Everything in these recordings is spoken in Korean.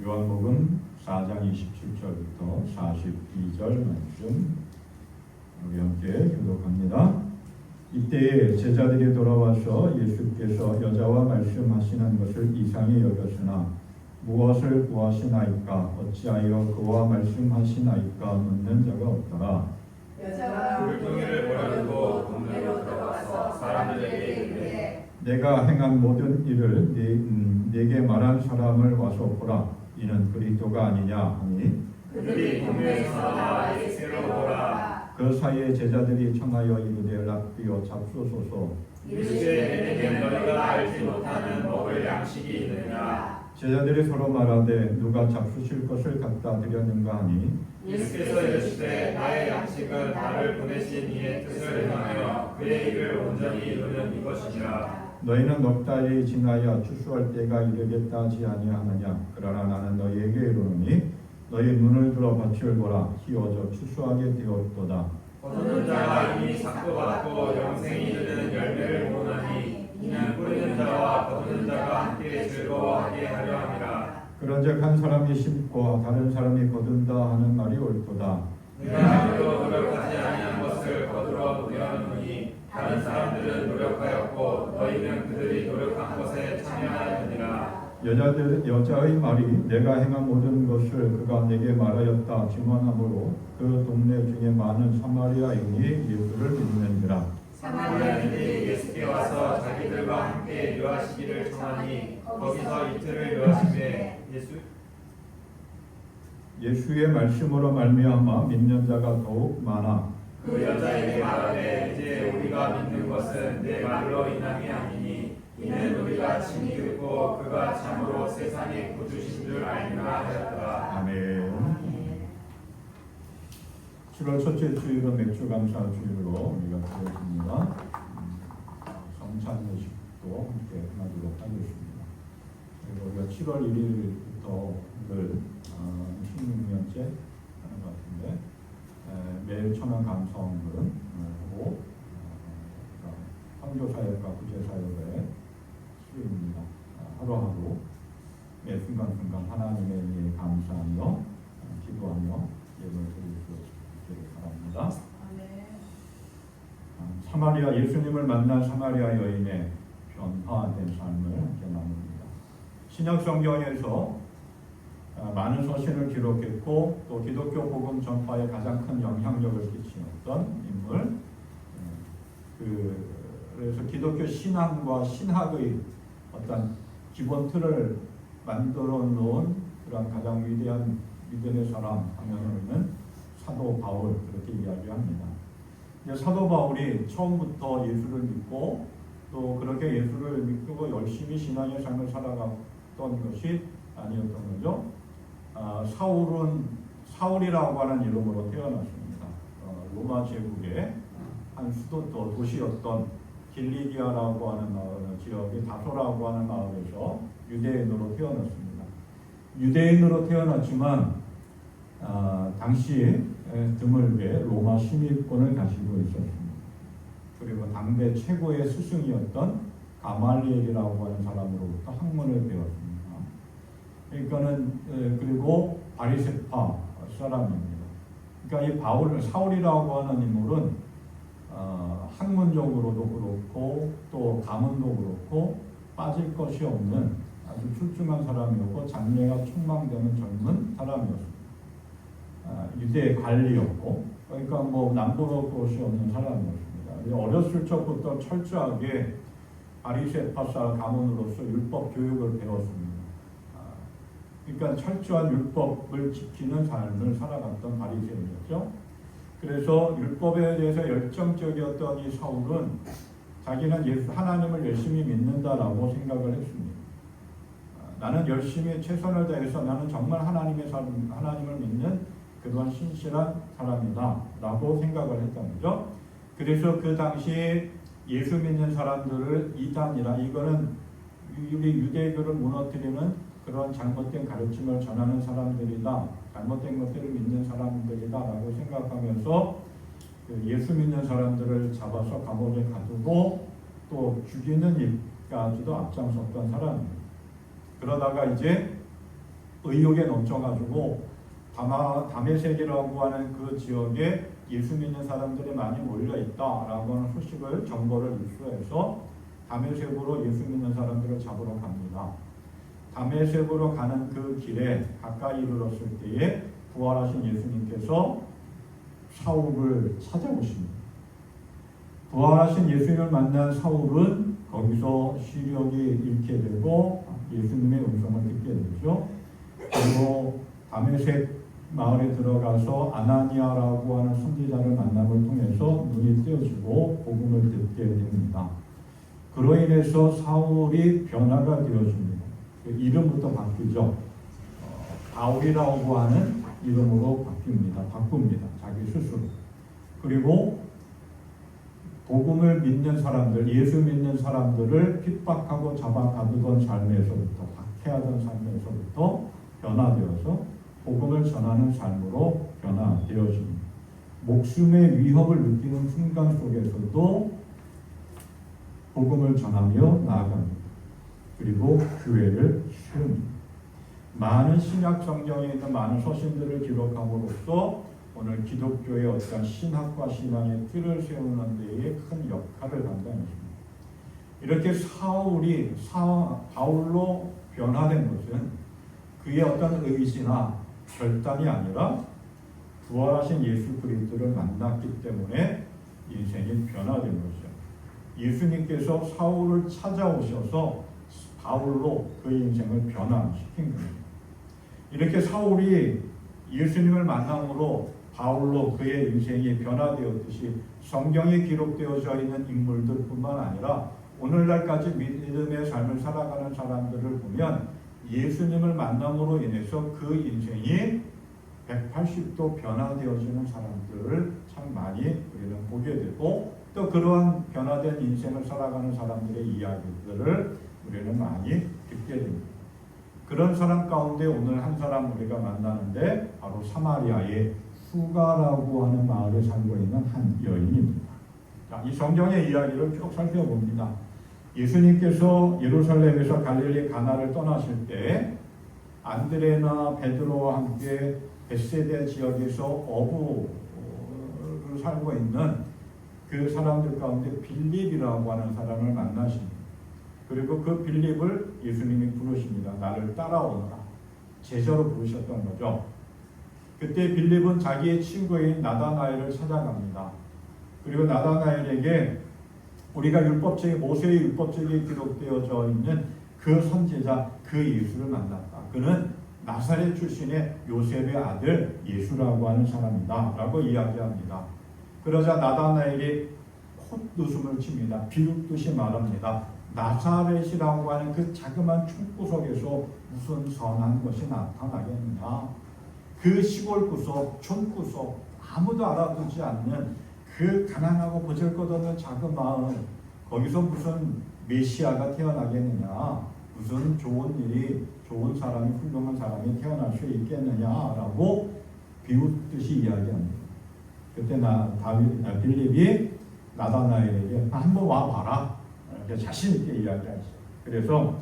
요한복음 4장 27절부터 42절 말씀 우리 함께 교독합니다. 이때에 제자들이 돌아와서 예수께서 여자와 말씀하시는 것을 이상히 여겼으나 무엇을 구하시나이까 어찌하여 그와 말씀하시나이까 묻는 자가 없더라. 여자가 물동이를 버려두고 동네로 들어가서 사람들에게 이르되 내가 행한 모든 일을 네게 말한 사람을 와서 보라. 이는 그리스도가 아니냐 하니 그들이 동네에서 나와 예수를 보라. 그 사이에 제자들이 청하여 이르되 랍비여 잡수소서. 이르시되 내게 너희가 알지 못하는 먹을 양식이 있느냐. 제자들이 서로 말하되 누가 잡수실 것을 갖다 드렸는가 하니 예수께서 이르시되 나의 양식은 나를 보내신 이의 뜻을 행하며 그의 일을 온전히 이루는 이것이니라. 너희는 넉 달이 지나야 추수할 때가 이르겠다 하지 아니하느냐. 그러나 나는 너희에게 이르노니 너희 눈을 들어 밭을 보라. 희어져 추수하게 되었도다. 거두는 자가 이미 삭도 받고 영생이 이르는 열매를 모으나니 이는 뿌리는 자와 거두는 자가 함께 즐거워하게 하려 함이라. 그런즉 한 사람이 심고 다른 사람이 거둔다 하는 말이 옳도다. 내가 아무도 노력하지 아니한 것을 거두어 무려하노니 다른 사람들은 노력하였고 너희는 그들이 노력한 것에 참여하였느니라. 여자의 말이 내가 행한 모든 것을 그가 내게 말하였다 증언하므로 그 동네 중에 많은 사마리아인이 예수를 믿는지라. 사마리아인들이 예수께 와서 자기들과 함께 유하시기를 청하니 거기서 이틀을 유하시되 예수의 말씀으로 말미암아 믿는 자가 더욱 많아. 그 여자에게 말하되 이제 우리가 믿는 것은 내 말로 인함이 아니니 이는 우리가 친히 듣고 그가 참으로 세상의 구주신 줄 알미라 하였더라. 아멘. 7월 첫째 주일은 맥주 감사 주일로 우리가 드렸습니다. 성찬 예식도 함께 하도록 하겠습니다. 그리고 우리가 7월 1일부터 늘 16년째 하는 것 같은데 매일 천원 감성을 하고 선교사역과 구제사역의 수요입니다. 하루하루 매 순간순간 하나님의 일에 감사하며 기도하며 예배를 드릴 수 있기를 바랍니다. 사마리아 예수님을 만난 사마리아 여인의 변화된 삶을 함께 나눕니다. 신약 성경에서 많은 서신을 기록했고 또 기독교 복음 전파에 가장 큰 영향력을 끼치었던 인물. 그래서 기독교 신앙과 신학의 어떤 기본 틀을 만들어 놓은 그런 가장 위대한 믿음의 사람 하면은 사도 바울 그렇게 이야기합니다. 사도 바울이 처음부터 예수를 믿고 또 그렇게 예수를 믿고 열심히 신앙의 삶을 살아갔던 것이 아니었던 거죠. 사울이라고 하는 이름으로 태어났습니다. 로마 제국의 한 수도 도시였던 길리기아라고 하는 지역의 다소라고 하는 마을에서 유대인으로 태어났습니다. 유대인으로 태어났지만 당시 드물게 로마 시민권을 가지고 있었습니다. 그리고 당대 최고의 스승이었던 가말리엘이라고 하는 사람으로부터 학문을 배웠습니다. 그러니까는 그리고 바리새파 사람입니다. 그러니까 이 사울이라고 하는 인물은 학문적으로도 그렇고 또 가문도 그렇고 빠질 것이 없는 아주 출중한 사람이었고 장래가 촉망되는 젊은 사람이었습니다. 유대 관리였고 그러니까 남부러울 것이 없는 사람이었습니다. 어렸을 적부터 철저하게 바리새파 가문으로서 율법 교육을 배웠습니다. 그러니까 철저한 율법을 지키는 삶을 살아갔던 바리새인이었죠. 그래서 율법에 대해서 열정적이었던 이 사울은 자기는 하나님을 열심히 믿는다라고 생각을 했습니다. 나는 열심히 최선을 다해서 나는 정말 하나님을 믿는 그런 신실한 사람이다라고 생각을 했던 거죠. 그래서 그 당시 예수 믿는 사람들을 이단이라 이거는 우리 유대교를 무너뜨리는 그런 잘못된 가르침을 전하는 사람들이다. 잘못된 것들을 믿는 사람들이다라고 생각하면서 예수 믿는 사람들을 잡아서 감옥에 가두고 또 죽이는 일까지도 앞장섰던 사람입니다. 그러다가 이제 의욕에 넘쳐가지고 다메섹이라고 하는 그 지역에 예수 믿는 사람들이 많이 몰려 있다라고 하는 소식을 정보를 입수해서 다메섹으로 예수 믿는 사람들을 잡으러 갑니다. 다메섹으로 가는 그 길에 가까이 이르렀을 때에 부활하신 예수님께서 사울을 찾아오십니다. 부활하신 예수님을 만난 사울은 거기서 시력이 잃게 되고 예수님의 음성을 듣게 되죠. 그리고 다메섹 마을에 들어가서 아나니아라고 하는 선지자를 만남을 통해서 눈이 띄어지고 복음을 듣게 됩니다. 그로 인해서 사울이 변화가 되어집니다. 그 이름부터 바뀌죠. 바울이라고 하는 이름으로 바꿉니다. 자기 스스로. 그리고 복음을 믿는 사람들, 예수 믿는 사람들을 핍박하고 잡아가두던 삶에서부터, 박해하던 삶에서부터 변화되어서 복음을 전하는 삶으로 변화되어집니다. 목숨의 위협을 느끼는 순간 속에서도 복음을 전하며 나아갑니다. 그리고 교회를 세웁니다. 많은 신약 성경에 있는 많은 서신들을 기록함으로써 오늘 기독교의 어떤 신학과 신앙의 틀을 세우는 데에 큰 역할을 감당했습니다. 이렇게 사울이 바울로 변화된 것은 그의 어떤 의지나 결단이 아니라 부활하신 예수 그리스도를 만났기 때문에 인생이 변화된 것이죠. 예수님께서 사울을 찾아오셔서 바울로 그의 인생을 변화시킨 겁니다. 이렇게 사울이 예수님을 만남으로 바울로 그의 인생이 변화되었듯이 성경에 기록되어져 있는 인물들뿐만 아니라 오늘날까지 믿음의 삶을 살아가는 사람들을 보면 예수님을 만남으로 인해서 그 인생이 180도 변화되어지는 사람들을 참 많이 우리는 보게 되고 또 그러한 변화된 인생을 살아가는 사람들의 이야기들을 우리는 많이 듣게 됩니다. 그런 사람 가운데 오늘 한 사람 우리가 만나는데 바로 사마리아의 수가라고 하는 마을에 살고 있는 한 여인입니다. 자, 이 성경의 이야기를 쭉 살펴봅니다. 예수님께서 예루살렘에서 갈릴리 가나를 떠나실 때 안드레나 베드로와 함께 벳세다 지역에서 어부를 살고 있는 그 사람들 가운데 빌립이라고 하는 사람을 만나십니다. 그리고 그 빌립을 예수님이 부르십니다. 나를 따라오너라. 제자로 부르셨던 거죠. 그때 빌립은 자기의 친구인 나다나엘을 찾아갑니다. 그리고 나다나엘에게 우리가 율법책에 모세의 율법책에 기록되어져 있는 그 선지자 그 예수를 만났다. 그는 나사렛 출신의 요셉의 아들 예수라고 하는 사람이다 라고 이야기합니다. 그러자 나다나엘이 콧웃음을 칩니다. 비웃듯이 말합니다. 나사렛이라고 하는 그 자그마한 촌구석에서 무슨 선한 것이 나타나겠느냐. 그 시골 구석, 촌구석, 아무도 알아보지 않는 그 가난하고 보잘것없는 작은 마을, 거기서 무슨 메시아가 태어나겠느냐, 무슨 좋은 일이, 좋은 사람이, 훌륭한 사람이 태어날 수 있겠느냐라고 비웃듯이 이야기합니다. 그때 빌립이 나다나엘에게 한번 와봐라 이렇게 자신 있게 이야기하죠. 그래서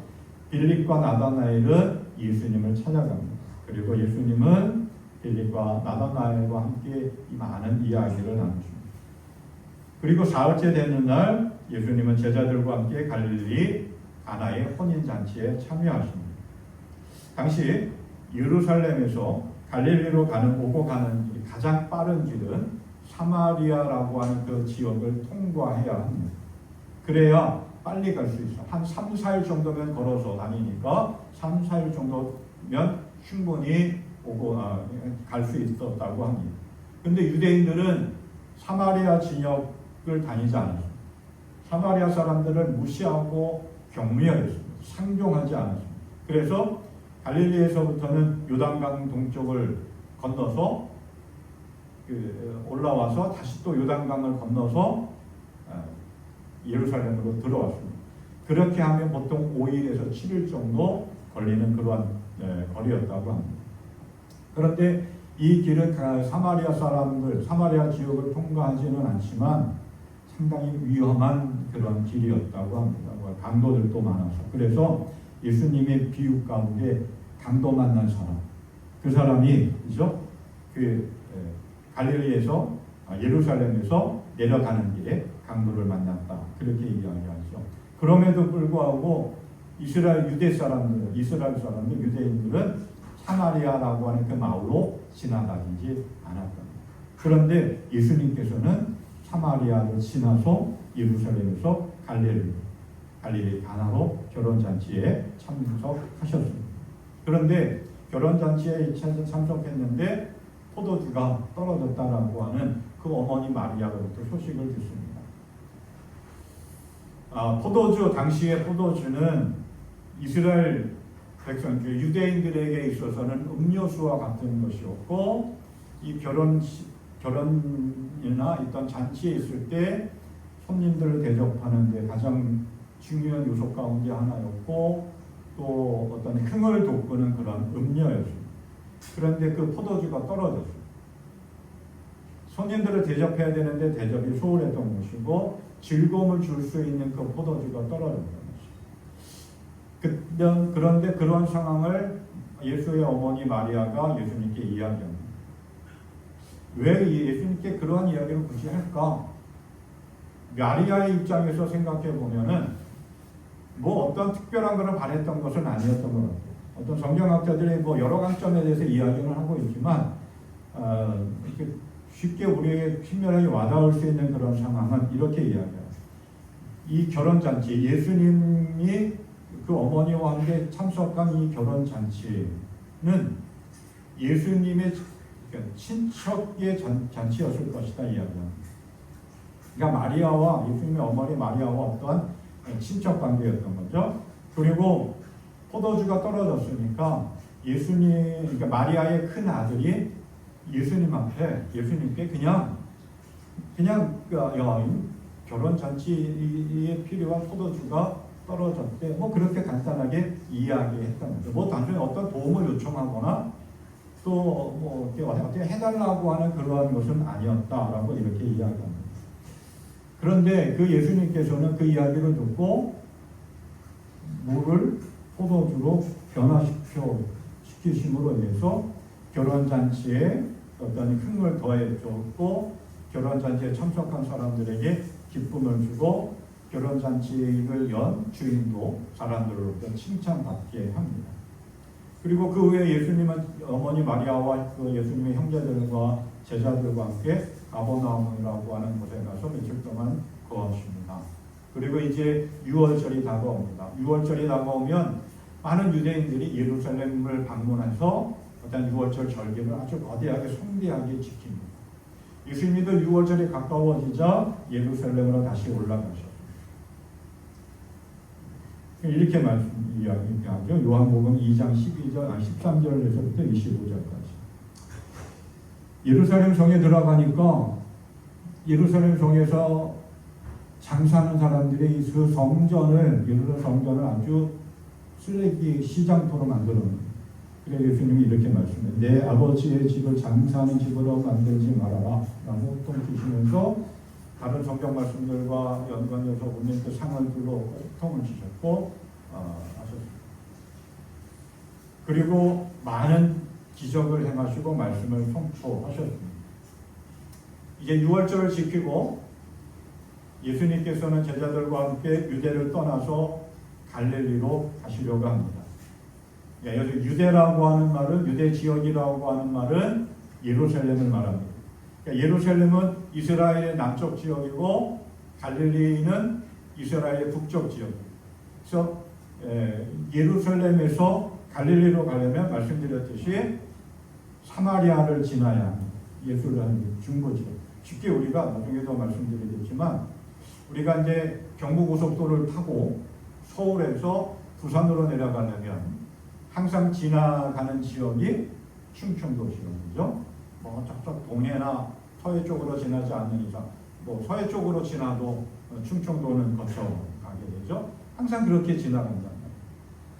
빌립과 나다나엘은 예수님을 찾아갑니다. 그리고 예수님은 빌립과 나다나엘과 함께 이 많은 이야기를 나누십니다. 그리고 사흘째 되는 날 예수님은 제자들과 함께 갈릴리 가나의 혼인잔치에 참여하십니다. 당시 예루살렘에서 갈릴리로 오고 가는 가장 빠른 길은 사마리아라고 하는 그 지역을 통과해야 합니다. 그래야 빨리 갈 수 있어. 한 3, 4일 정도면 걸어서 다니니까 3, 4일 정도면 충분히 갈 수 있었다고 합니다. 근데 유대인들은 사마리아 진역을 다니지 않았습니다. 사마리아 사람들을 무시하고 경멸했습니다. 상종하지 않았습니다. 그래서 갈릴리에서부터는 요단강 동쪽을 건너서 올라와서 다시 또 요단강을 건너서 예루살렘으로 들어왔습니다. 그렇게 하면 보통 5일에서 7일 정도 걸리는 그러한 거리였다고 합니다. 그런데 이 길은 사마리아 지역을 통과하지는 않지만 상당히 위험한 그런 길이었다고 합니다. 강도들도 많아서. 그래서 예수님의 비유 가운데 강도 만난 사람. 그 사람이 그죠? 갈릴리에서 예루살렘에서 내려가는 길에 강도를 만났다. 그렇게 이야기하죠. 그럼에도 불구하고 이스라엘 유대인들은 사마리아라고 하는 그 마을로 지나다니지 않았다. 그런데 예수님께서는 사마리아를 지나서 예루살렘에서 갈릴리 가나로 결혼잔치에 참석하셨습니다. 그런데 결혼잔치에 참석했는데 포도주가 떨어졌다라고 하는 그 어머니 마리아로부터 소식을 듣습니다. 당시의 포도주는 이스라엘 백성, 유대인들에게 있어서는 음료수와 같은 것이었고, 이 결혼이나 어떤 잔치에 있을 때 손님들을 대접하는 데 가장 중요한 요소 가운데 하나였고, 또 어떤 흥을 돋구는 그런 음료였습니다. 그런데 그 포도주가 떨어졌어요. 손님들을 대접해야 되는데 대접이 소홀했던 것이고, 즐거움을 줄 수 있는 그 포도주가 떨어졌던 것이죠. 그런데 그런 상황을 예수의 어머니 마리아가 예수님께 이야기합니다. 왜 예수님께 그러한 이야기를 굳이 할까? 마리아의 입장에서 생각해 보면은 뭐 어떤 특별한 것을 바랬던 것은 아니었던 것 같아요. 어떤 성경학자들이 뭐 여러 관점에 대해서 이야기를 하고 있지만 이렇게 쉽게 우리에게 친밀하게 와닿을 수 있는 그런 상황은 이렇게 이야기해요. 이 결혼잔치, 예수님이 그 어머니와 함께 참석한 이 결혼잔치는 예수님의 친척의 잔치였을 것이다 이야기합니다. 그러니까 마리아와 예수님의 어머니 마리아와 어떠한 친척 관계였던 거죠. 그리고 포도주가 떨어졌으니까 그러니까 마리아의 큰 아들이 예수님께 그냥 결혼 잔치에 필요한 포도주가 떨어졌대. 뭐 그렇게 간단하게 이야기했던 거죠. 뭐 단순히 어떤 도움을 요청하거나 또 뭐 어떻게 해달라고 하는 그러한 것은 아니었다라고 이렇게 이야기합니다. 그런데 그 예수님께서는 그 이야기를 듣고 물을 포도주로 변화시키심으로 인해서 결혼잔치에 어떤 흥을 더해줬고, 결혼잔치에 참석한 사람들에게 기쁨을 주고, 결혼잔치를 연 주인도 사람들로부터 칭찬받게 합니다. 그리고 그 후에 예수님은 어머니 마리아와 그 예수님의 형제들과 제자들과 함께 가버나움이라고 하는 곳에 가서 며칠 동안 거하십니다. 그리고 이제 6월절이 다가옵니다. 6월절이 다가오면 많은 유대인들이 예루살렘을 방문해서 어떤 6월절 절기를 아주 거대하게 성대하게 지킵니다. 예수님도 6월절이 가까워지자 예루살렘으로 다시 올라가셨습니다. 이렇게 이야기하죠. 요한복음 2장 13절에서부터 25절까지. 예루살렘 성에 들어가니까 예루살렘 성에서 장사하는 사람들이 그 예루살렘 성전을 아주 쓰레기 시장터로 만들었습니다. 그래서 예수님이 이렇게 말씀해요. 내 아버지의 집을 장사하는 집으로 만들지 말아라 라고 통치시면서 다른 성경 말씀들과 연관해서 보면 그 상을 들고 통을 치셨고 하셨습니다. 그리고 많은 기적을 행하시고 말씀을 선포하셨습니다. 이제 6월절을 지키고 예수님께서는 제자들과 함께 유대를 떠나서 갈릴리로 가시려고 합니다. 여기 유대라고 하는 말은, 유대 지역이라고 하는 말은 예루살렘을 말합니다. 그러니까 예루살렘은 이스라엘의 남쪽 지역이고 갈릴리는 이스라엘의 북쪽 지역입니다. 그래서 예루살렘에서 갈릴리로 가려면 말씀드렸듯이 사마리아를 지나야 합니다. 예수를 하는 중보지역. 쉽게 우리가 나중에도 말씀드리겠지만 우리가 이제 경부고속도로를 타고 서울에서 부산으로 내려가려면 항상 지나가는 지역이 충청도 지역이죠. 뭐 저쪽 동해나 서해 쪽으로 지나지 않는 이상, 뭐 서해 쪽으로 지나도 충청도는 거쳐가게 되죠. 항상 그렇게 지나간단 말이에요.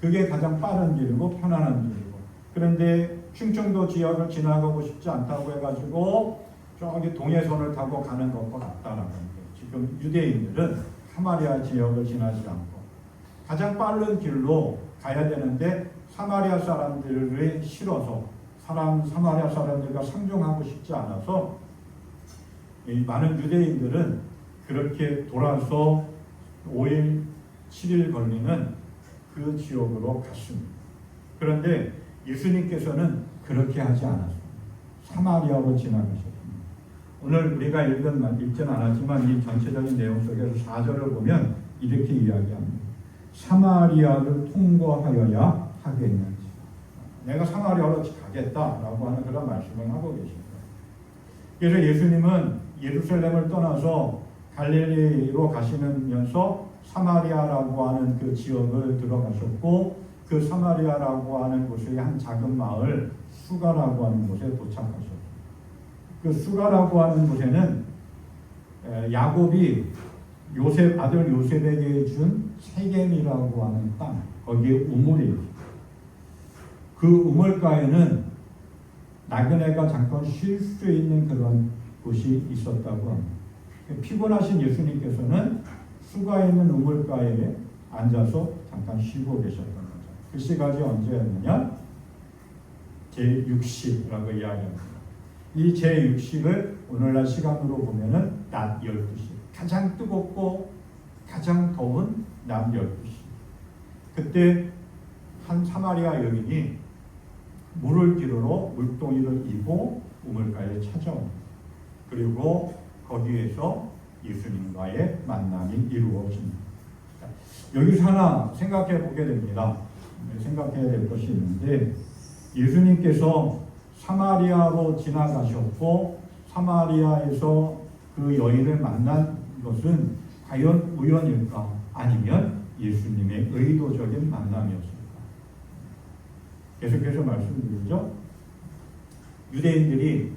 그게 가장 빠른 길이고 편안한 길이고. 그런데 충청도 지역을 지나가고 싶지 않다고 해가지고 저기 동해선을 타고 가는 것과 같다라는 거예요. 지금 유대인들은 사마리아 지역을 지나지 않고 가장 빠른 길로 가야 되는데 사마리아 사람들이 싫어서 사마리아 사람들과 상종하고 싶지 않아서 이 많은 유대인들은 그렇게 돌아서 5일, 7일 걸리는 그 지역으로 갔습니다. 그런데 예수님께서는 그렇게 하지 않았습니다. 사마리아로 지나가셨습니다. 오늘 우리가 읽지는 않았지만 이 전체적인 내용 속에서 4절을 보면 이렇게 이야기합니다. 사마리아를 통과하여야 하겠는지. 내가 사마리아로 가겠다라고 하는 그런 말씀을 하고 계십니다. 그래서 예수님은 예루살렘을 떠나서 갈릴리로 가시면서 사마리아라고 하는 그 지역을 들어가셨고 그 사마리아라고 하는 곳의 한 작은 마을 수가라고 하는 곳에 도착하셨습니다. 그 수가라고 하는 곳에는 야곱이 요셉 아들 요셉에게 준 세겜이라고 하는 땅, 거기에 우물이 있습니다. 그 우물가에는 나그네가 잠깐 쉴 수 있는 그런 곳이 있었다고 합니다. 피곤하신 예수님께서는 수가에 있는 우물가에 앉아서 잠깐 쉬고 계셨던 거죠. 그 시간이 언제였느냐? 제6시라고 이야기합니다. 이 제6시를 오늘날 시간으로 보면은 낮 12시. 가장 뜨겁고 가장 더운 낮 12시. 그때 한 사마리아 여인이 물을 기르러 물동이를 이고 우물가에 찾아옵니다. 그리고 거기에서 예수님과의 만남이 이루어집니다. 여기서 하나 생각해 보게 됩니다. 생각해야 될 것이 있는데 예수님께서 사마리아로 지나가셨고 사마리아에서 그 여인을 만난 것은 과연 우연일까? 아니면 예수님의 의도적인 만남이었을까? 계속해서 말씀드리죠. 유대인들이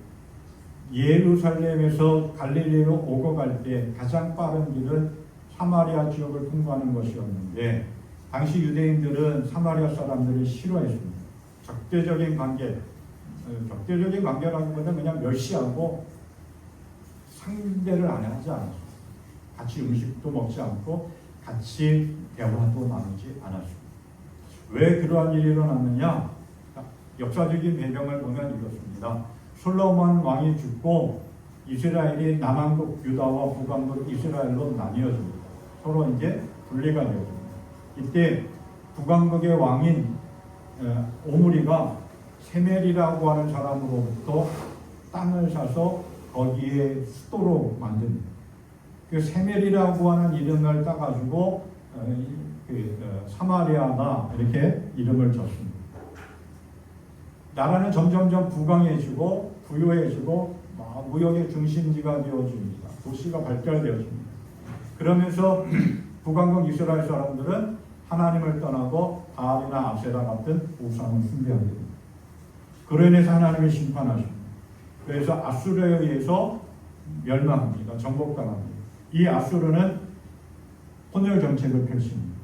예루살렘에서 갈릴리로 오고 갈 때 가장 빠른 길은 사마리아 지역을 통과하는 것이었는데 당시 유대인들은 사마리아 사람들을 싫어했습니다. 적대적인 관계라기보다는 그냥 멸시하고 상대를 안 하지 않았습니다. 같이 음식도 먹지 않고 같이 대화도 나누지 않았습니다. 왜 그러한 일이 일어났느냐? 역사적인 배경을 보면 이렇습니다. 솔로몬 왕이 죽고 이스라엘이 남왕국 유다와 북왕국 이스라엘로 나뉘어집니다. 서로 이제 분리가 되어집니다. 이때 북왕국의 왕인 오므리가 세멜이라고 하는 사람으로부터 땅을 사서 거기에 수도로 만듭니다. 그 세멜이라고 하는 이름을 따가지고 사마리아나 이렇게 이름을 줬습니다. 나라는 점점점 부강해지고 부유해지고 무역의 중심지가 되어집니다. 도시가 발달되어집니다. 그러면서 북왕국 이스라엘 사람들은 하나님을 떠나고 바알이나 아세라 같은 우상을 숭배하게 됩니다. 그로 인해서 하나님이 심판하십니다. 그래서 아수르에 의해서 멸망합니다. 정복당합니다. 이 아수르는 혼혈 정책을 펼칩니다.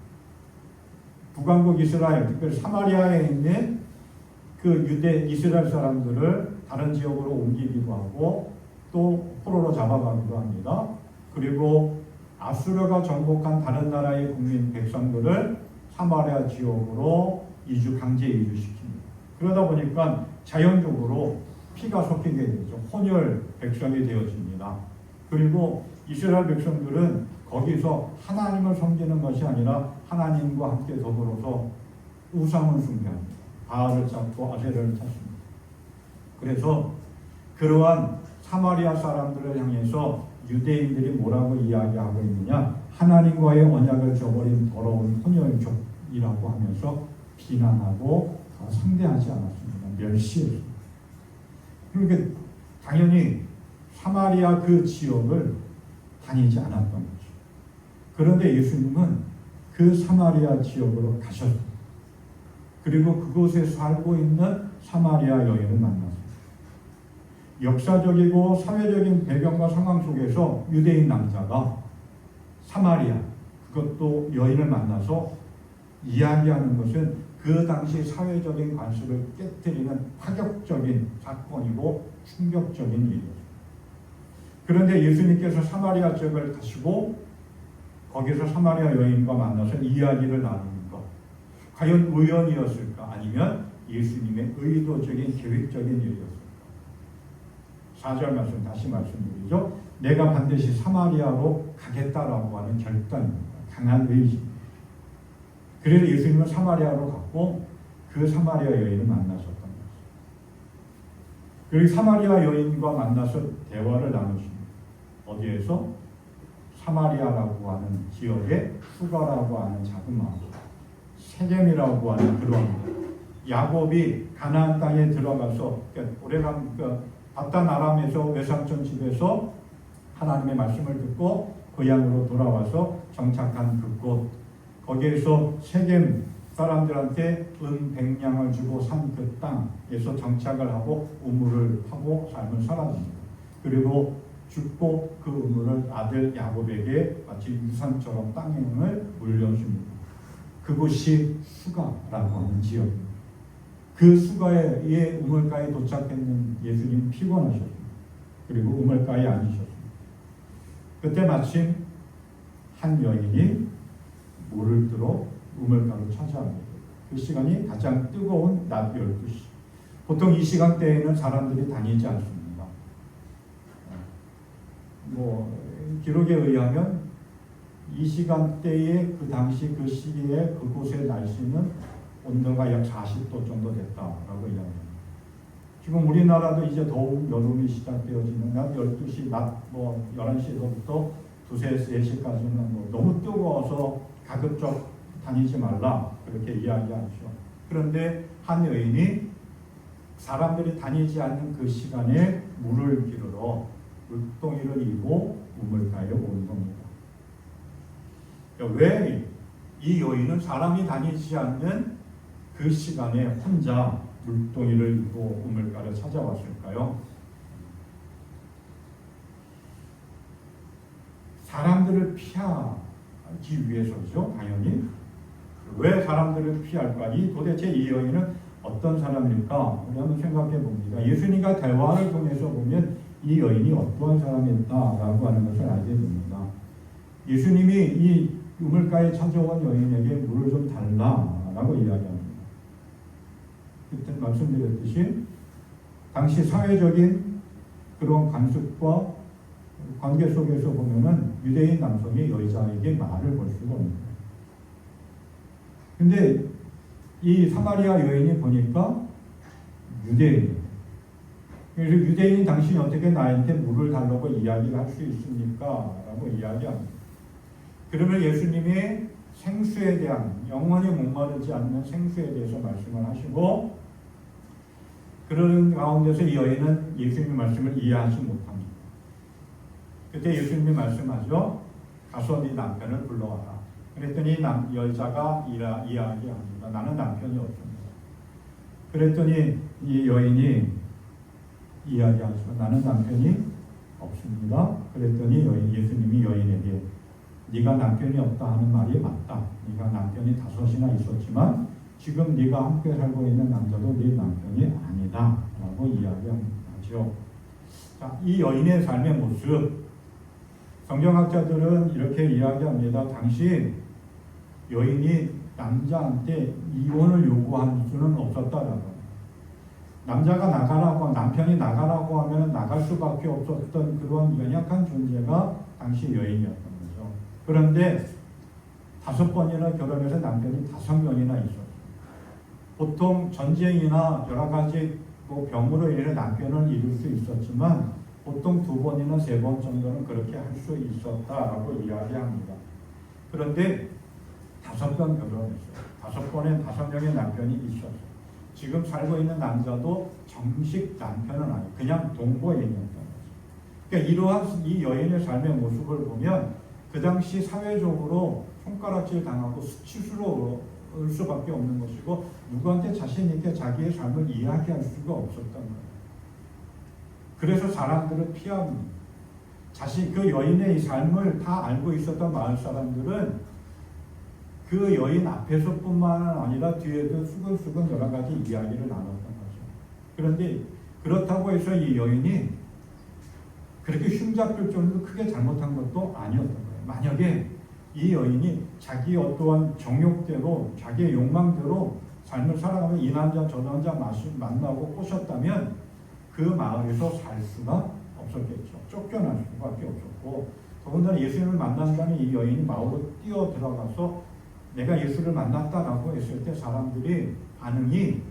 북왕국 이스라엘, 특별히 사마리아에 있는 그 유대 이스라엘 사람들을 다른 지역으로 옮기기도 하고 또 포로로 잡아가기도 합니다. 그리고 아수르가 정복한 다른 나라의 국민 백성들을 사마리아 지역으로 강제 이주시킵니다. 그러다 보니까 자연적으로 피가 섞이게 되죠. 혼혈 백성이 되어집니다. 그리고 이스라엘 백성들은 거기서 하나님을 섬기는 것이 아니라 하나님과 함께 더불어서 우상을 숭배합니다. 바알을 찾고 아세라를 찾습니다. 그래서 그러한 사마리아 사람들을 향해서 유대인들이 뭐라고 이야기하고 있느냐? 하나님과의 언약을 저버린 더러운 혼혈족이라고 하면서 비난하고 상대하지 않았습니다. 멸시했습니다. 그러니까 당연히 사마리아 그 지역을 다니지 않았던 거죠. 그런데 예수님은 그 사마리아 지역으로 가셨습니다. 그리고 그곳에 살고 있는 사마리아 여인을 만났습니다. 역사적이고 사회적인 배경과 상황 속에서 유대인 남자가 사마리아, 그것도 여인을 만나서 이야기하는 것은 그 당시 사회적인 관습을 깨뜨리는 파격적인 사건이고 충격적인 일이었습니다. 그런데 예수님께서 사마리아 지역을 가시고 거기서 사마리아 여인과 만나서 이야기를 나누는 것, 과연 우연이었을까? 아니면 예수님의 의도적인 계획적인 일이었을까? 4절 말씀 다시 말씀드리죠. 내가 반드시 사마리아로 가겠다라고 하는 결단입니다. 강한 의지. 그래서 예수님은 사마리아로 갔고 그 사마리아 여인을 만나셨던 것입니다. 그리고 사마리아 여인과 만나서 대화를 나누십니다. 어디에서? 사마리아라고 하는 지역의 수가라고 하는 작은 마을, 세겜이라고 하는 그런 야곱이 가나안 땅에 들어가서 오래간 바단 아람에서 외삼촌 집에서 하나님의 말씀을 듣고 고향으로 돌아와서 정착한 그곳, 거기에서 세겜 사람들한테 은 100냥을 주고 산 그 땅에서 정착을 하고 우물을 하고 삶을 살았습니다. 그리고 죽고 그 우물을 아들 야곱에게 마치 유산처럼 땅에 물려줍니다. 그곳이 수가라고 하는 지역입니다. 그 수가의 우물가에 도착했는 예수님 피곤하셨습니다. 그리고 우물가에 앉으셨습니다. 그때 마침 한 여인이 물을 들어 우물가로 찾아옵니다. 그 시간이 가장 뜨거운 낮 12시. 보통 이 시간대에는 사람들이 다니지 않습니다. 기록에 의하면 이 시간대에 그 당시 그 시기에 그곳의 날씨는 온도가 약 40도 정도 됐다라고 이야기합니다. 지금 우리나라도 이제 더욱 여름이 시작되어지는 날 12시, 낮 11시부터 3시까지는 너무 뜨거워서 가급적 다니지 말라 그렇게 이야기하죠. 그런데 한 여인이 사람들이 다니지 않는 그 시간에 물을 기르러 물동이를 이고 우물가에 온 겁니다. 왜 이 여인은 사람이 다니지 않는 그 시간에 혼자 물동이를 이고 우물가를 찾아왔을까요? 사람들을 피하기 위해서죠, 당연히. 왜 사람들을 피할까? 도대체 이 여인은 어떤 사람일까? 우리 한번 생각해 봅니다. 예수님과 대화를 통해서 보면 이 여인이 어떠한 사람이었다라고 하는 것을 알게 됩니다. 예수님이 이 우물가에 찾아온 여인에게 물을 좀 달라라고 이야기합니다. 그때 말씀드렸듯이 당시 사회적인 그런 관습과 관계 속에서 보면은 유대인 남성이 여자에게 말을 걸 수가 없는 거예요. 근데 이 사마리아 여인이 보니까 유대인이에요. 그래서 유대인이 당신이 어떻게 나한테 물을 달라고 이야기를 할 수 있습니까? 라고 이야기합니다. 그러면 예수님이 생수에 대한 영원히 목마르지 않는 생수에 대해서 말씀을 하시고 그런 가운데서 이 여인은 예수님의 말씀을 이해하지 못합니다. 그때 예수님이 말씀하죠. 가서 네 남편을 불러와라. 그랬더니 여자가 이야기합니다. 나는 남편이 없습니다. 그랬더니 이 여인이 이야기하죠. 나는 남편이 없습니다. 그랬더니 예수님이 여인에게 네가 남편이 없다 하는 말이 맞다. 네가 남편이 5이나 있었지만 지금 네가 함께 살고 있는 남자도 네 남편이 아니다 라고 이야기하죠. 자, 이 여인의 삶의 모습 성경학자들은 이렇게 이야기합니다. 당시 여인이 남자한테 이혼을 요구할 수는 없었다라고. 남자가 나가라고, 남편이 나가라고 하면 나갈 수밖에 없었던 그런 연약한 존재가 당시 여인이었던 거죠. 그런데 5번이나 결혼해서 남편이 5명이나 있었어요. 보통 전쟁이나 여러 가지 병으로 인해 남편을 잃을 수 있었지만 보통 2번이나 3번 정도는 그렇게 할 수 있었다라고 이야기합니다. 그런데 5번 결혼했어요. 5번에 5명의 남편이 있었어요. 지금 살고 있는 남자도 정식 남편은 아니에요. 그냥 동거인이었던 거죠. 그러니까 이러한 이 여인의 삶의 모습을 보면 그 당시 사회적으로 손가락질 당하고 수치스러울 수밖에 없는 것이고 누구한테 자신 있게 자기의 삶을 이야기할 수가 없었던 거예요. 그래서 사람들을 피합니다. 그 여인의 이 삶을 다 알고 있었던 마을 사람들은 그 여인 앞에서뿐만 아니라 뒤에도 수근수근 여러 가지 이야기를 나눴던 거죠. 그런데 그렇다고 해서 이 여인이 그렇게 흉잡힐 정도로 크게 잘못한 것도 아니었던 거예요. 만약에 이 여인이 자기 어떠한 정욕대로 자기의 욕망대로 삶을 살아가면 이 남자 저 남자 만나고 꼬셨다면 그 마을에서 살 수가 없었겠죠. 쫓겨날 수밖에 없었고, 더군다나 예수님을 만난다는 이 여인이 마을로 뛰어 들어가서 내가 예수를 만났다라고 했을 때 사람들이 반응이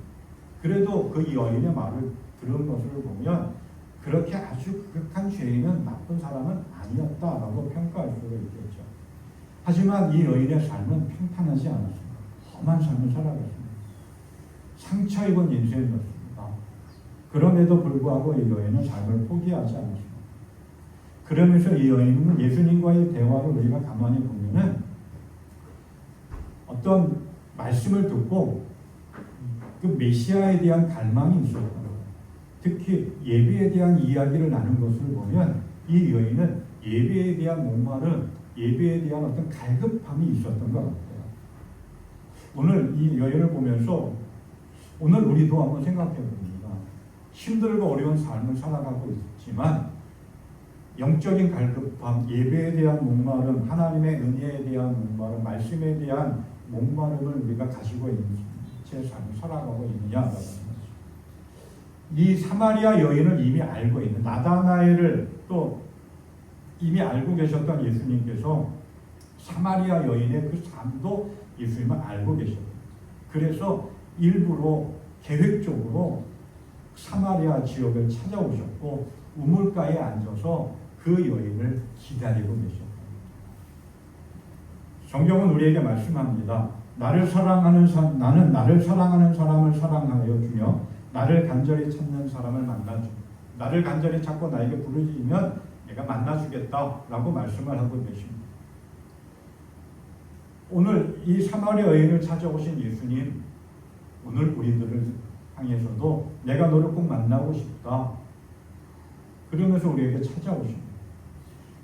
그래도 그 여인의 말을 들은 것을 보면 그렇게 아주 극한 죄인은 나쁜 사람은 아니었다라고 평가할 수가 있겠죠. 하지만 이 여인의 삶은 평탄하지 않았습니다. 험한 삶을 살아갔습니다. 상처 입은 인생이었습니다. 그럼에도 불구하고 이 여인은 삶을 포기하지 않았습니다. 그러면서 이 여인은 예수님과의 대화를 우리가 가만히 보면은 어떤 말씀을 듣고 그 메시아에 대한 갈망이 있었던 거예요. 특히 예배에 대한 이야기를 나눈 것을 보면 이 여인은 예배에 대한 목마름, 예배에 대한 어떤 갈급함이 있었던 것 같아요. 오늘 이 여인을 보면서 오늘 우리도 한번 생각해 봅니다. 힘들고 어려운 삶을 살아가고 있지만 영적인 갈급함, 예배에 대한 목마름, 하나님의 은혜에 대한 목마름, 말씀에 대한 목마름을 우리가 가지고 있는 제 삶을 살아가고 있느냐라는 거죠. 이 사마리아 여인을 이미 알고 있는 나다나엘을 또 이미 알고 계셨던 예수님께서 사마리아 여인의 그 삶도 예수님은 알고 계셨어요. 그래서 일부러 계획적으로 사마리아 지역을 찾아오셨고 우물가에 앉아서 그 여인을 기다리고 계셨습니다. 성경은 우리에게 말씀합니다. 나는 나를 사랑하는 사람을 사랑하여 주며 나를 간절히 찾는 사람을 만나주. 나를 간절히 찾고 나에게 부르짖으면 내가 만나주겠다라고 말씀을 하고 계십니다. 오늘 이 사마리아 여인을 찾아오신 예수님, 오늘 우리들을 향해서도 내가 너를 꼭 만나고 싶다. 그러면서 우리에게 찾아오십니다.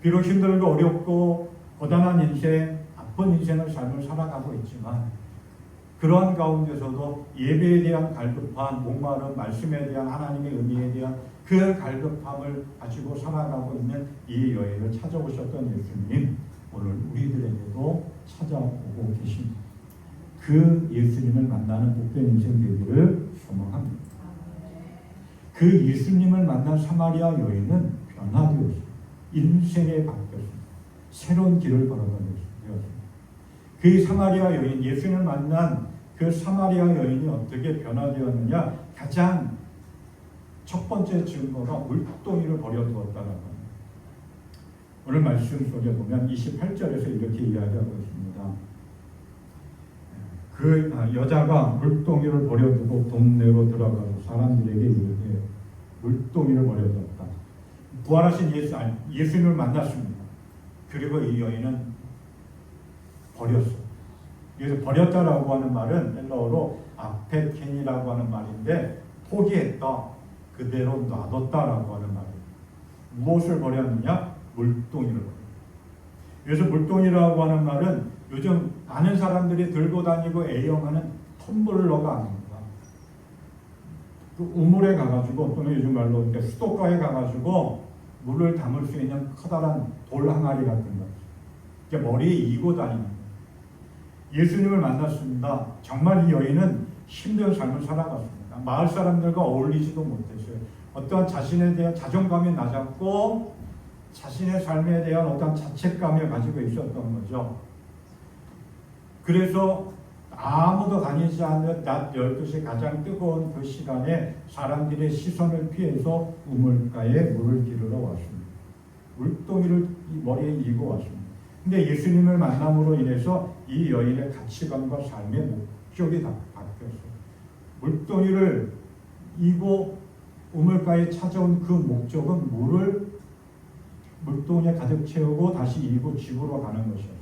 비록 힘들고 어렵고 고단한 인생, 아픈 인생을 삶을 살아가고 있지만 그러한 가운데서도 예배에 대한 갈급함, 목마름, 말씀에 대한 하나님의 은혜에 대한 그 갈급함을 가지고 살아가고 있는 이 여인을 찾아오셨던 예수님, 오늘 우리들에게도 찾아오고 계십니다. 그 예수님을 만나는 복된 인생 되기를 소망합니다. 그 예수님을 만난 사마리아 여인은 변화되었습니다. 인생에 바뀌었습니다. 새로운 길을 걸어가게 되었습니다. 그 사마리아 여인, 예수님을 만난 그 사마리아 여인이 어떻게 변화되었느냐? 가장 첫 번째 증거가 물동이를 버려두었다는 겁니다. 오늘 말씀 속에 보면 28절에서 이렇게 이야기하고 있습니다. 그 여자가 물동이를 버려두고 동네로 들어가서 사람들에게 이르되 물동이를 버려두었다. 부활하신 예수님을 만났습니다. 그리고 이 여인은 버렸어. 여기서 버렸다라고 하는 말은 헬라어로 아페켄이라고 하는 말인데 포기했다, 그대로 놔뒀다라고 하는 말이에요. 무엇을 버렸느냐? 물동이를 버렸다. 그래서 물동이라고 하는 말은 요즘 많은 사람들이 들고 다니고 애용하는 텀블러가 아닙니다. 그 우물에 가가지고 또는 요즘 말로 이렇게 수도가에 가가지고 물을 담을 수 있는 커다란 돌 항아리 같은 거. 이게 머리에 이고 다니는 거예요. 예수님을 만났습니다. 정말 이 여인은 힘든 삶을 살아갔습니다. 마을 사람들과 어울리지도 못했어요. 어떠한 자신에 대한 자존감이 낮았고 자신의 삶에 대한 어떤 자책감을 가지고 있었던 거죠. 그래서 아무도 다니지 않는 낮 12시 가장 뜨거운 그 시간에 사람들의 시선을 피해서 우물가에 물을 기르러 왔습니다. 물동이를 머리에 이고 왔습니다. 근데 예수님을 만남으로 인해서 이 여인의 가치관과 삶의 목적이 다 바뀌었어요. 물동이를 이고 우물가에 찾아온 그 목적은 물을 물동이에 가득 채우고 다시 이고 집으로 가는 것이었어요.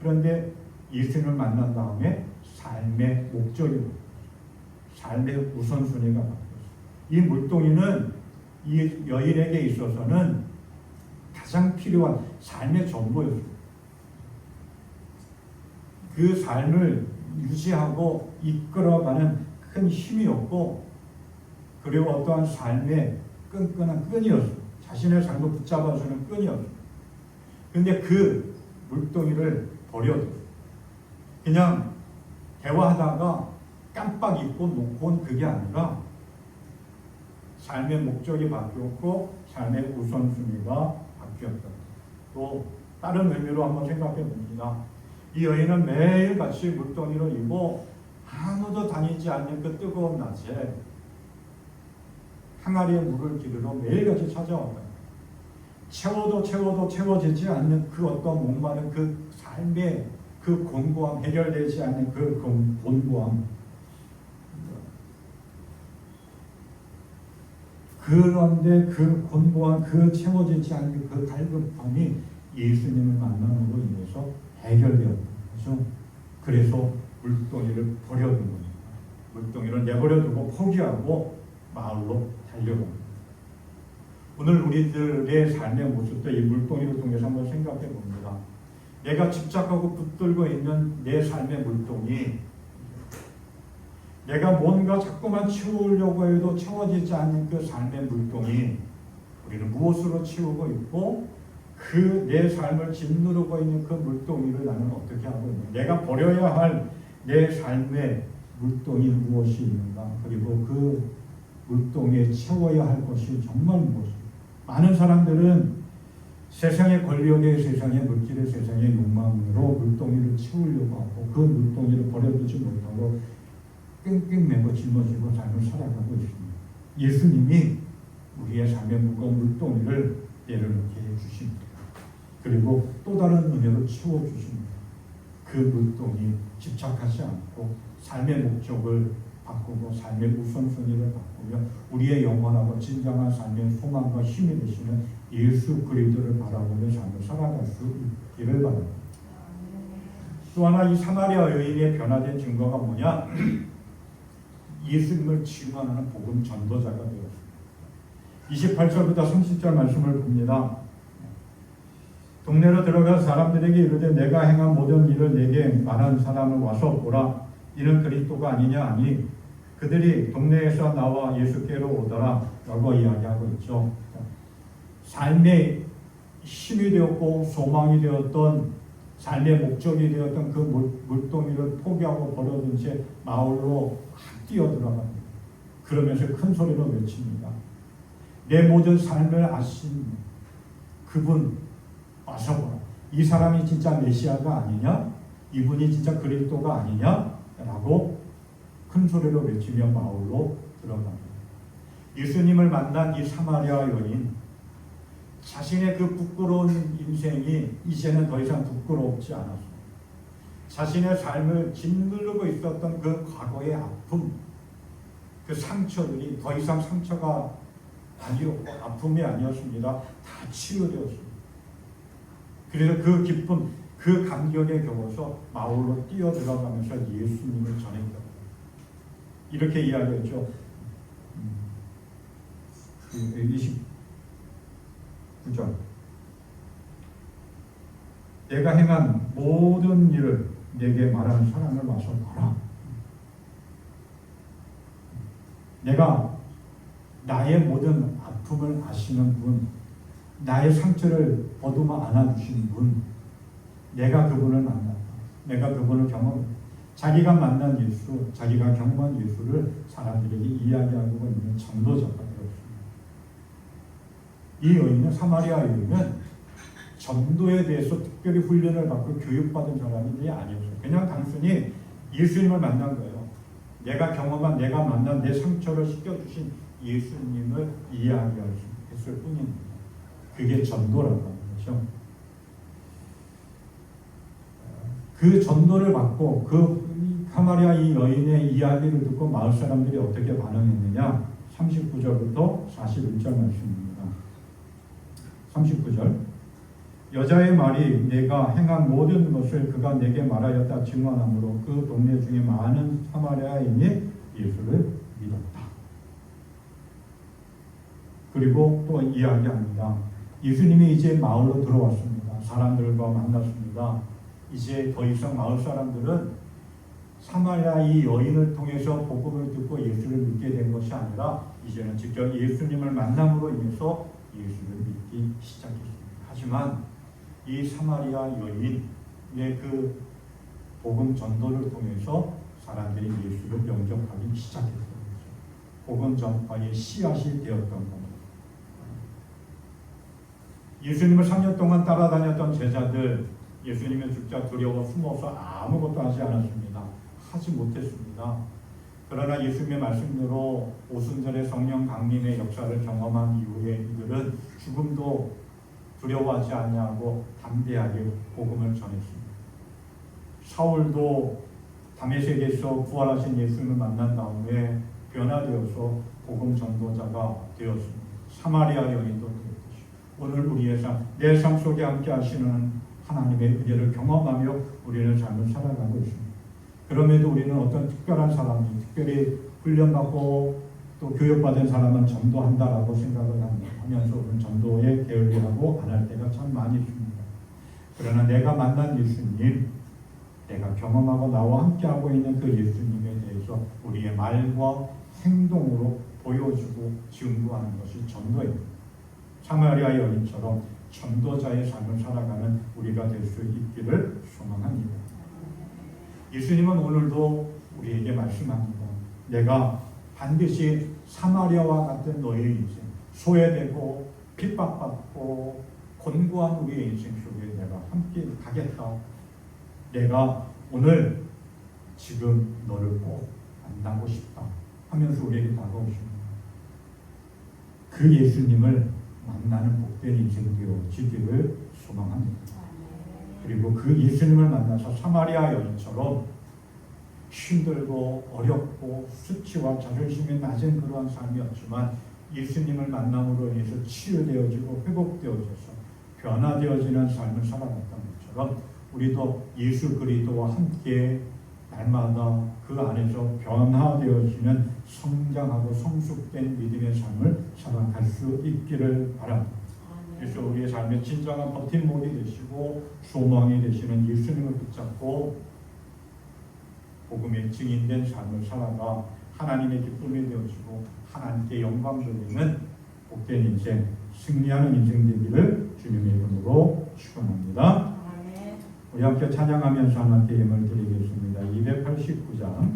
그런데 예수님을 만난 다음에 삶의 목적이, 삶의 우선순위가 바뀌었어요. 이 물동이는 이 여인에게 있어서는 가장 필요한 삶의 전부였어요. 그 삶을 유지하고 이끌어가는 큰 힘이었고, 그리고 어떠한 삶의 끈끈한 끈이었어요. 자신의 삶을 붙잡아주는 끈이었어요. 그런데 그 물동이를 버려도 그냥 대화하다가 깜빡 잊고 놓고 온 그게 아니라 삶의 목적이 바뀌었고 삶의 우선순위가 바뀌었다. 또 다른 의미로 한번 생각해 봅니다. 이 여인은 매일같이 물동이를 이고 아무도 다니지 않는 그 뜨거운 낮에 항아리에 물을 기르러 매일같이 찾아왔다. 채워도 채워지지 않는 그 어떤 목마른 그 삶의 그 곤고함, 해결되지 않는 그 곤고함. 그런데 그 곤고함, 그 채워지지 않는 그 갈급함이 예수님을 만남으로 인해서 해결되었다. 그래서 물동이를 버려둔 겁니다. 물동이를 내버려두고 포기하고 마을로 달려갑니다. 오늘 우리들의 삶의 모습도 이 물동이를 통해서 한번 생각해 봅니다. 내가 집착하고 붙들고 있는 내 삶의 물동이, 내가 뭔가 자꾸만 채우려고 해도 채워지지 않는 그 삶의 물동이 우리는 무엇으로 채우고 있고 그 내 삶을 짓누르고 있는 그 물동이를 나는 어떻게 하고 있는가? 내가 버려야 할 내 삶의 물동이 무엇이 있는가? 그리고 그 물동에 채워야 할 것이 정말 무엇인가? 많은 사람들은 세상의 권력의 세상의 물질의 세상의 욕망으로 물동이를 채우려고 하고 그 물동이를 버려두지 못하고 끙끙 매고 짊어지고 삶을 살아가고 있습니다. 예수님이 우리의 삶의 무거운 물동이를 내려놓게 해주십니다. 그리고 또 다른 은혜로 채워주십니다. 그 물동이 집착하지 않고 삶의 목적을 바꾸고 삶의 우선순위를 바꾸며 우리의 영원하고 진정한 삶의 소망과 힘이 되시는 예수 그리스도를 바라보며 삶을 살아갈 수 있기를 바랍니다. 또 하나 이 사마리아 여인의 변화된 증거가 뭐냐? 예수님을 증언하는 복음 전도자가 되었습니다. 28절부터 30절 말씀을 봅니다. 동네로 들어가 사람들에게 이르되 내가 행한 모든 일을 내게 말한 사람을 와서 보라. 이는 그리스도가 아니냐 하니 그들이 동네에서 나와 예수께로 오더라 라고 이야기하고 있죠. 삶의 힘이 되었고 소망이 되었던 삶의 목적이 되었던 그 물동이를 포기하고 버려둔 채 마을로 확 뛰어들어갑니다. 그러면서 큰 소리로 외칩니다. 내 모든 삶을 아신 그분 와서 보라. 이 사람이 진짜 메시아가 아니냐? 이분이 진짜 그리스도가 아니냐? 라고 큰 소리로 외치며 마을로 들어갑니다. 예수님을 만난 이 사마리아 여인, 자신의 그 부끄러운 인생이 이제는 더 이상 부끄럽지 않았습니다. 자신의 삶을 짓누르고 있었던 그 과거의 아픔, 그 상처들이 더 이상 상처가 아니었고 아픔이 아니었습니다. 다 치유되었습니다. 그래서 그 기쁨, 그 감격에 겨워서 마을로 뛰어들어가면서 예수님을 전했다. 이렇게 이야기했죠. 29절. 내가 행한 모든 일을 내게 말하는 사람을 와서 봐라. 내가 나의 모든 아픔을 아시는 분, 나의 상처를 보듬어 안아주신 분, 내가 그분을 만났다. 내가 그분을 경험했다. 자기가 만난 예수, 자기가 경험한 예수를 사람들에게 이야기하고 있는 전도자가 되었습니다. 이 여인은, 사마리아 여인은 전도에 대해서 특별히 훈련을 받고 교육받은 사람이 아니었어요. 그냥 단순히 예수님을 만난 거예요. 내가 경험한, 내가 만난 내 상처를 씻겨주신 예수님을 이야기했을 뿐입니다. 그게 전도라고 하는 거죠. 그 전도를 받고 그 사마리아 이 여인의 이야기를 듣고 마을 사람들이 어떻게 반응했느냐? 39절부터 41절 말씀입니다. 39절. 여자의 말이 내가 행한 모든 것을 그가 내게 말하였다 증언하므로 그 동네 중에 많은 사마리아인이 예수를 믿었다. 그리고 또 이야기합니다. 예수님이 이제 마을로 들어왔습니다. 사람들과 만났습니다. 이제 더 이상 마을 사람들은 사마리아 이 여인을 통해서 복음을 듣고 예수를 믿게 된 것이 아니라 이제는 직접 예수님을 만남으로 인해서 예수를 믿기 시작했습니다. 하지만 이 사마리아 여인의 그 복음 전도를 통해서 사람들이 예수를 영접하기 시작했던 거죠. 복음 전파의 씨앗이 되었던 겁니다. 예수님을 3년 동안 따라다녔던 제자들, 예수님의 죽자 두려워 숨어서 아무것도 하지 않았습니다. 하지 못했습니다. 그러나 예수님의 말씀대로 오순절의 성령 강림의 역사를 경험한 이후에 이들은 죽음도 두려워하지 않냐고 담대하게 복음을 전했습니다. 사울도 다메섹에서 부활하신 예수님을 만난 다음에 변화되어서 복음 전도자가 되었습니다. 사마리아 여인도 그랬듯이 오늘 우리의 삶, 내 삶 속에 함께 하시는 하나님의 은혜를 경험하며 우리는 삶을 살아가고 있습니다. 그럼에도 우리는 어떤 특별한 사람이, 특별히 훈련받고 또 교육받은 사람은 전도한다라고 생각을 하면서 우리는 전도에 게을리하고 안 할 때가 참 많이 있습니다. 그러나 내가 만난 예수님, 내가 경험하고 나와 함께하고 있는 그 예수님에 대해서 우리의 말과 행동으로 보여주고 증거하는 것이 전도입니다. 사마리아 여인처럼 전도자의 삶을 살아가는 우리가 될 수 있기를 소망합니다. 예수님은 오늘도 우리에게 말씀합니다. 내가 반드시 사마리아와 같은 너의 인생, 소외되고 핍박받고 곤고한 우리의 인생 속에 내가 함께 가겠다. 내가 오늘 지금 너를 꼭 만나고 싶다 하면서 우리에게 다가오십니다. 그 예수님을 만나는 복된 인생 되어지기를 소망합니다. 그리고 그 예수님을 만나서 사마리아 여인처럼 힘들고 어렵고 수치와 자존심이 낮은 그러한 삶이었지만 예수님을 만남으로 인해서 치유되어지고 회복되어져서 변화되어지는 삶을 살아갔던 것처럼 우리도 예수 그리스도와 함께 날마다 그 안에서 변화되어지는 성장하고 성숙된 믿음의 삶을 살아갈 수 있기를 바랍니다. 그래서 우리의 삶의 진정한 버팀목이 되시고 소망이 되시는 예수님을 붙잡고 복음의 증인된 삶을 살아가 하나님의 기쁨이 되어지고 하나님께 영광 돌리는 복된 인생, 승리하는 인생 되기를 주님의 이름으로 축원합니다. 우리 함께 찬양하면서 하나님께 예물을 드리겠습니다. 289장.